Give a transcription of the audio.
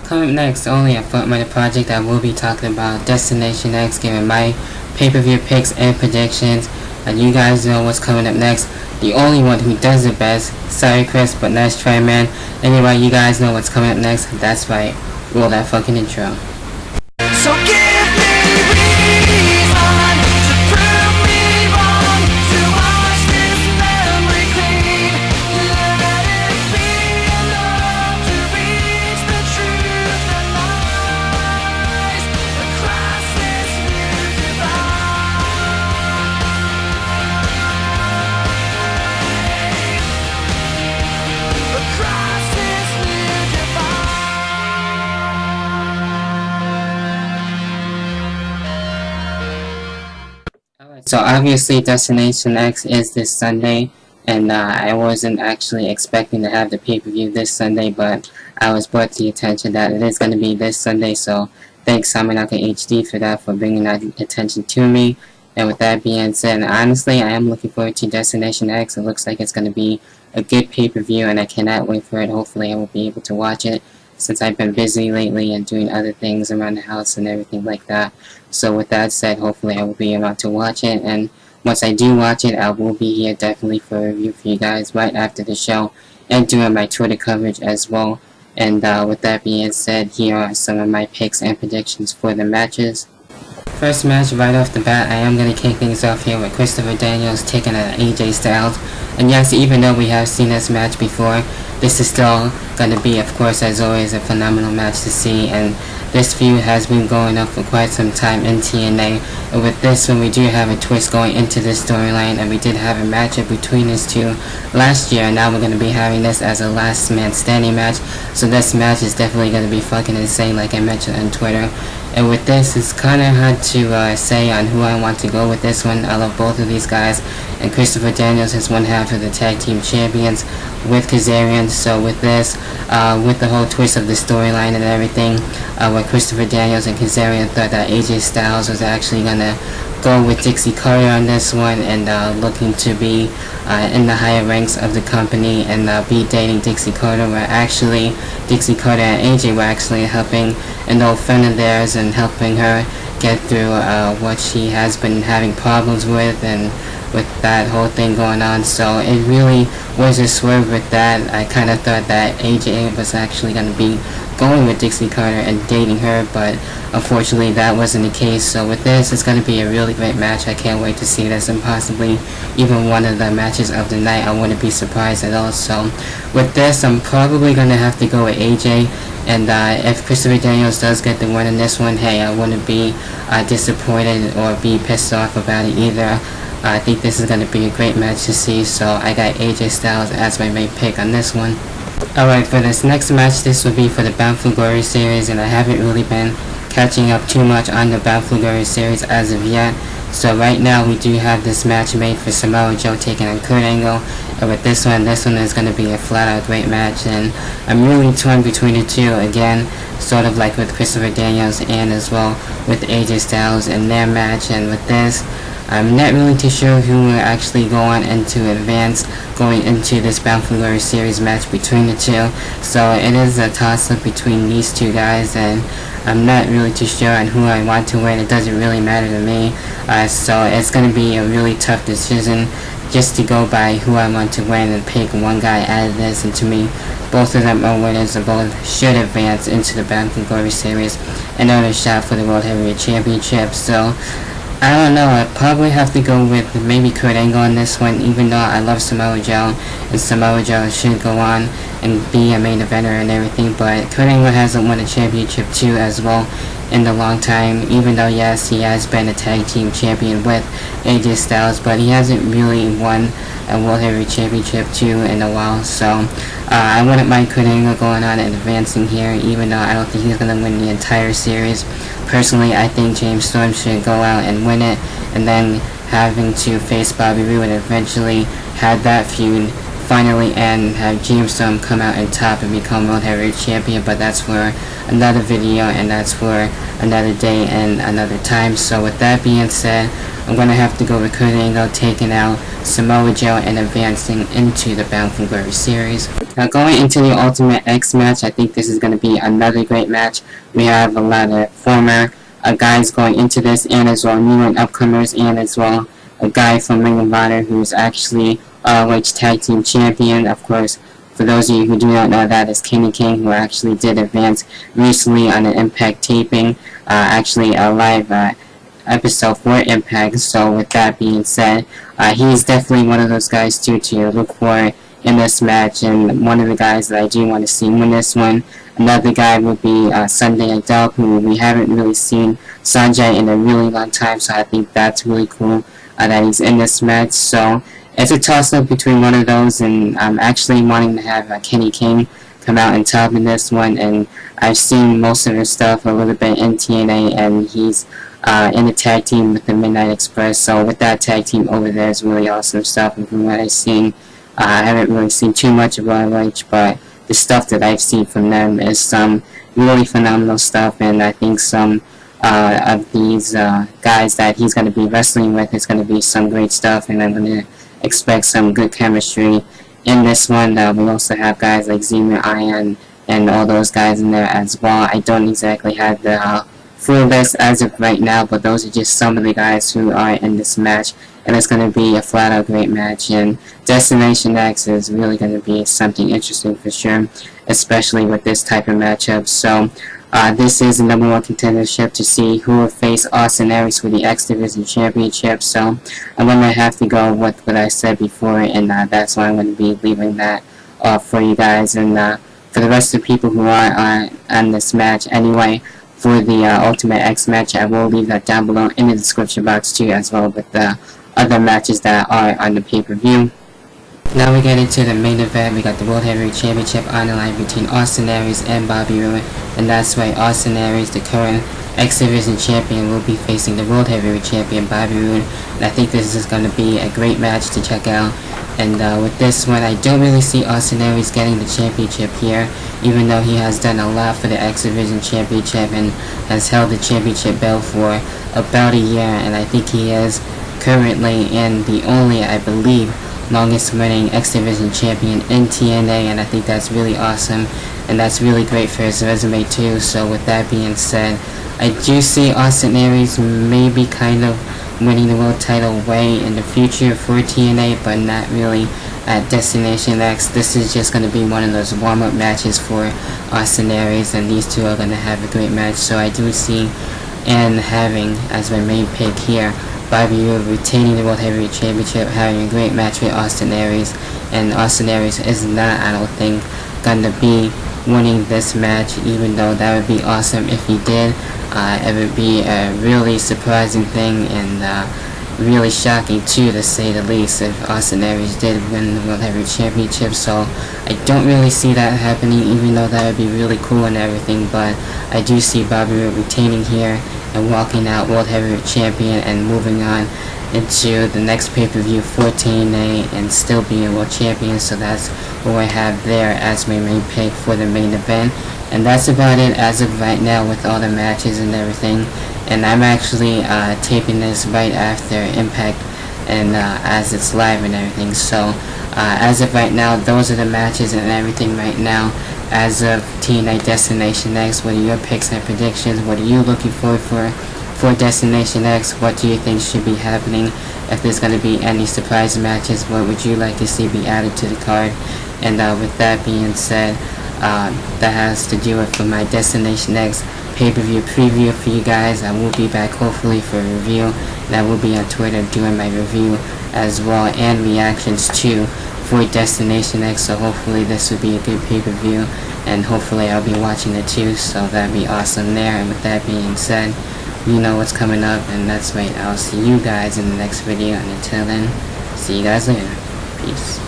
Coming up next, only a front-runner project, I will be talking about Destination X, giving my pay-per-view picks and predictions. And you guys know what's coming up next. The only one who does it best. Sorry Chris, but nice try, man. Anyway, you guys know what's coming up next. That's right. Roll that fucking intro. So give me reason to prove me wrong, to wash this memory clean. Let it be enough to reach the truth that lies across this new divide. Across this new divide. So obviously Destination X is this Sunday, and I wasn't actually expecting to have the pay-per-view this Sunday, but I was brought to the attention that it is going to be this Sunday, so thanks Samanaka HD for that, for bringing that attention to me. And with that being said, honestly, I am looking forward to Destination X. It looks like it's going to be a good pay-per-view, and I cannot wait for it. Hopefully I will be able to watch it, since I've been busy lately and doing other things around the house and everything like that. So with that said, hopefully I will be able to watch it, and once I do watch it, I will be here definitely for a review for you guys right after the show, and doing my Twitter coverage as well. And with that being said, here are some of my picks and predictions for the matches. First match, right off the bat, I am going to kick things off here with Christopher Daniels taking on AJ Styles. And yes, even though we have seen this match before, this is still going to be, of course, as always, a phenomenal match to see. And this feud has been going up for quite some time in TNA. And with this one, we do have a twist going into this storyline. And we did have a matchup between these two last year. And now we're going to be having this as a last man standing match. So this match is definitely going to be fucking insane, like I mentioned on Twitter. And with this, it's kind of hard to say on who I want to go with this one. I love both of these guys. And Christopher Daniels is one half of the tag team champions with Kazarian. So with this, with the whole twist of the storyline and everything, where Christopher Daniels and Kazarian thought that AJ Styles was actually going to go with Dixie Carter on this one, and looking to be in the higher ranks of the company and be dating Dixie Carter, where actually Dixie Carter and AJ were actually helping an old friend of theirs and helping her get through what she has been having problems with, and with that whole thing going on. So it really was a swerve with that. I kind of thought that AJ was actually going to be going with Dixie Carter and dating her, but unfortunately that wasn't the case. So with this, it's going to be a really great match. I can't wait to see this, and possibly even one of the matches of the night. I wouldn't be surprised at all. So with this, I'm probably going to have to go with AJ. And if Christopher Daniels does get the win in this one, hey, I wouldn't be disappointed or be pissed off about it either. I think this is going to be a great match to see, so I got AJ Styles as my main pick on this one. Alright, for this next match, this will be for the Bound for Glory series, and I haven't really been catching up too much on the Bound for Glory series as of yet. So right now we do have this match made for Samoa Joe taking on Kurt Angle, and with this one is going to be a flat out great match, and I'm really torn between the two again, sort of like with Christopher Daniels and as well with AJ Styles in their match. And with this, I'm not really too sure who will actually go on into advance going into this Bound for Glory series match between the two. So it is a toss-up between these two guys, and I'm not really too sure on who I want to win. It doesn't really matter to me. So it's going to be a really tough decision just to go by who I want to win and pick one guy out of this. And to me, both of them are winners, and both should advance into the Bound for Glory series and earn a shot for the World Heavyweight Championship. So I don't know, I'd probably have to go with maybe Kurt Angle on this one, even though I love Samoa Joe, and Samoa Joe should go on and be a main eventer and everything, but Kurt Angle hasn't won a championship too as well in a long time, even though yes, he has been a tag team champion with AJ Styles, but he hasn't really won a World Heavyweight Championship too in a while. So I wouldn't mind Kurt Angle going on and advancing here, even though I don't think he's going to win the entire series. Personally, I think James Storm should go out and win it, and then having to face Bobby Roode and eventually have that feud finally end, have James Storm come out on top and become World Heavyweight Champion. But that's for another video, and that's for another day and another time. So with that being said, I'm going to have to go with Kurt Angle taking out Samoa Joe and advancing into the Bound for Glory series. Now going into the Ultimate X match, I think this is going to be another great match. We have a lot of former guys going into this, and as well new and upcomers, and as well a guy from Ring of Honor who's actually ROH Tag Team Champion. Of course, for those of you who do not know, that is Kenny King, who actually did advance recently on an Impact taping, actually a live episode for Impact. So with that being said, he's definitely one of those guys too to look for in this match, and one of the guys that I do want to see win this one. Another guy would be Sunday Adele, who we haven't really seen Sanjay in a really long time, so I think that's really cool that he's in this match. So it's a toss-up between one of those, and I'm actually wanting to have Kenny King come out and top in this one, and I've seen most of his stuff a little bit in TNA, and he's in the tag team with the Midnight Express, so with that tag team over there is really awesome stuff, and from what I've seen, I haven't really seen too much of ROH, but the stuff that I've seen from them is some really phenomenal stuff, and I think some of these guys that he's going to be wrestling with is going to be some great stuff, and I'm going to expect some good chemistry in this one. We also have guys like Zema Ion and all those guys in there as well. I don't exactly have the full list as of right now, but those are just some of the guys who are in this match, and it's going to be a flat out great match, and Destination X is really going to be something interesting for sure, especially with this type of matchup. So this is the #1 contendership to see who will face Austin Aries for the X Division Championship. So I'm going to have to go with what I said before, and that's why I'm going to be leaving that off for you guys. And for the rest of the people who are on this match anyway, for the Ultimate X match, I will leave that down below in the description box too, as well with the other matches that are on the pay-per-view. Now we get into the main event. We got the World Heavyweight Championship on the line between Austin Aries and Bobby Roode, and that's right, Austin Aries, the current X Division Champion, will be facing the World Heavyweight Champion Bobby Roode, and I think this is going to be a great match to check out. And with this one, I don't really see Austin Aries getting the championship here, even though he has done a lot for the X Division Championship and has held the championship belt for about a year, and I think he is currently in the only, I believe, longest running X Division champion in TNA, and I think that's really awesome, and that's really great for his resume too. So with that being said, I do see Austin Aries maybe kind of winning the world title way in the future for TNA, but not really at Destination X. This is just going to be one of those warm-up matches for Austin Aries, and these two are going to have a great match. So I do see, and having as my main pick here, Bobby Roode retaining the World Heavyweight Championship, having a great match with Austin Aries, and Austin Aries is not, I don't think, going to be winning this match, even though that would be awesome if he did. It would be a really surprising thing, and really shocking too, to say the least, if Austin Aries did win the World Heavyweight Championship. So I don't really see that happening, even though that would be really cool and everything, but I do see Bobby Roode retaining here and walking out World Heavyweight Champion and moving on into the next pay-per-view for TNA and still being World Champion. So that's what I have there as my main pick for the main event, and that's about it as of right now with all the matches and everything. And I'm actually taping this right after Impact, and as it's live and everything. So as of right now, those are the matches and everything right now as of TNA Destination X. What are your picks and predictions? What are you looking forward for Destination X? What do you think should be happening? If there's going to be any surprise matches, what would you like to see be added to the card? And with that being said, that has to do it for my Destination X pay-per-view preview for you guys. I will be back hopefully for a review, and I will be on Twitter doing my review as well, and reactions too for Destination X. So hopefully this will be a good pay-per-view, and hopefully I'll be watching it too, so that'd be awesome there. And with that being said, you know what's coming up, and that's right, I'll see you guys in the next video, and until then, see you guys later. Peace.